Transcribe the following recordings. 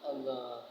Allah.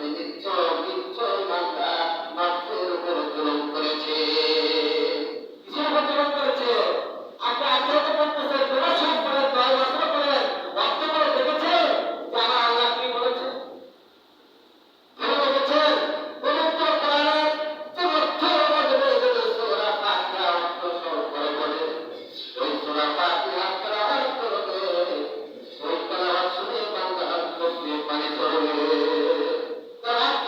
করেছে, নিশ্চয় নিশ্চয় বান্দা নফসের উপর জুলুম করেছে। কিসের উপর জুলুম করেছে? আপনি আত্মহত্যা করতেছেন, দোয়া সব করেন, 10 বছর করেন, অর্থ করে দেখেছে যে আমার আল্লাহ কি বলেছে? ভেবে দেখেছেন? পবিত্র কোরআনের যে অর্থের মধ্যে রয়েছে সূরা ফাতিহা অর্থ সহ করে বলে, ওই সূরা ফাতিহা তেলাওয়াত করবে, ওই তেলাওয়াত শুনে বান্দার চোখ দিয়ে পানি ঝরবে। তার অর্থ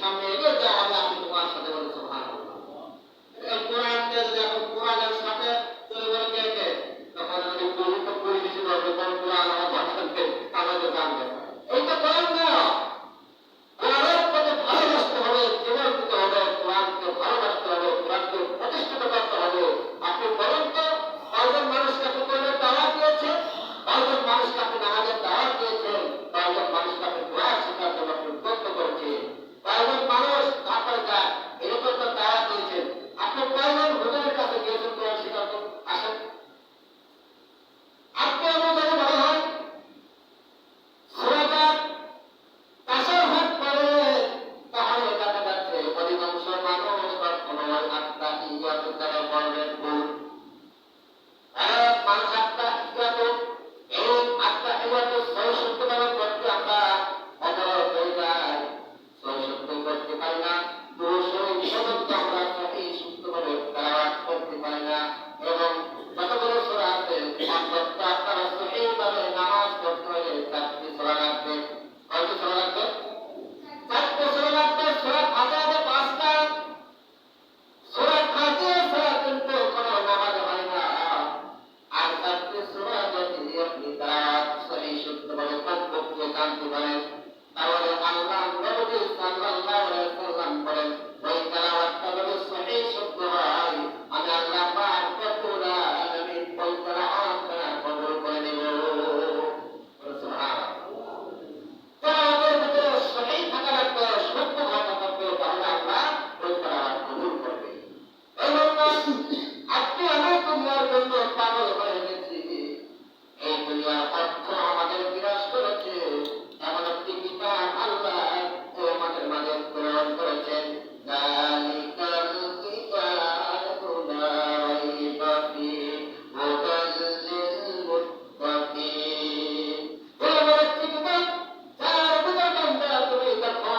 সামনে এগিয়ে যাও, আমি তোমার সাথে বলি সুবহানাল্লাহ। এই কোরআনকে যদি এখন কোরআনের সাথে চলে বলে কে কে, তখন যদি পুরি দিতে হবে, কোন কোরআন আমার পছন্দ আমাদের জানবে। এইটা কোরআন না, কোরআনের প্রতি ভালোবাসতে হবে, জীবন দিতে হবে, কোরআনকে ভালোবাসতে হবে, কোরআনকে প্রতিষ্ঠিত করতে হবে। আপনি বলেন তো, কয়জন মানুষকে আপনি কোরআনের দাওয়াত দিয়েছেন? কয়জন মানুষকে আপনি নামাজের দাওয়াত দিয়েছেন? কয়জন মানুষকে আপনি কোরআন শেখার জন্য আপনি উদ্বুদ্ধ করেছেন? কয়জন মানুষ আপনার যায় এরকম একটা দাওয়াত দিয়েছেন? আপনি কয়জন হুজুরের কাছে গিয়েছেন কোরআন শেখার জন্য? আসেন, আপনি এমন যদি মনে হয় সূরাটা তাশাহুদ করে, তাহলে দেখা যাচ্ছে অধিকাংশ মানুষ কখনো আত্তাহিয়াতু তারা পড়বেন ভুল। মানুষ আত্তাহিয়াতু, এই আত্তাহিয়াতু সহিষ্ণুভাবে করতে আমরা অপরাধ হয়ে যাই, সহিষ্ণু করতে পারি না, দুরূহ শব্দ আমরা সহিষ্ণুভাবে তেলাওয়াত করতে পারি না। এবং যতগুলো সূরা আছে অন্তত আপনারা সহিভাবে নামাজ পড়তে হলে 4টি সূরা লাগবে। কয়টি সূরা লাগবে? 4টি সূরা লাগবে। সূরা ফাতিহাতে 5টা, সূরা ফাতিহা ছাড়া কিন্তু কোনো নামাজ হয় না। আর 4টি সূরা যদি আপনি তেলাওয়াত সহিষ্ণুভাবে করতে জানতে পারেন, তাহলে আল্লাহ নবী সাল্লাল্লাহু আলাইহি ওয়াসাল্লাম বলেন, ওই তেলাওয়াতটা যদি সহিহ শুদ্ধ হয়, আমি আল্লাহ পাক রব্বুল আলামিন ওই তেলাওয়াতটা কবুল করে নেব। সুবহানাল্লাহ। তেলাওয়াতের ভিতরে সহিহ থাকা লাগবে, শুদ্ধ থাকা লাগবে, তাহলে আল্লাহ ওই তেলাওয়াত কবুল করবে। এজন্য আপনি আমি দুনিয়ার জন্য পাগল হয়ে গেছি। এই দুনিয়ার অর্থ আমাদের বিরাজ করেছে, এমন একটি কিতাব আল্লাহ আমাদের মাঝে প্রেরণ করেছেন। যালিকাল কিতাবু লা রাইবা ফীহি হুদাল লিল মুত্তাকিন। এমন একটি কিতাব যার ভিতরে তোমরা তুমি দেখো,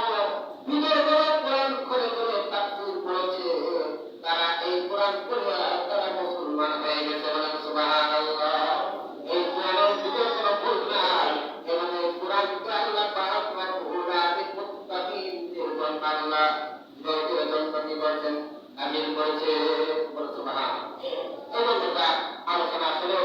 নিজের ঘরে কোরআন খুলে খুলে তাফসীর পড়েছে, তারা এই কোরআন পড়ে তারা মুসলমান হয়ে গেছে। বলেন সুবহানাল্লাহ। এই কোরআনের ভিতরে কোনো ভুল নাই, এবং এই কোরআনকে আল্লাহ পাক রব্বুল আলামিন মুত্তাকিনদের জন্য আল্লাহ হৃদয়ের জন্য কি বলছেন? আমিন বলছে। বলে সুবহানাল্লাহ। এই বন্ধুরা, আলোচনা আসলে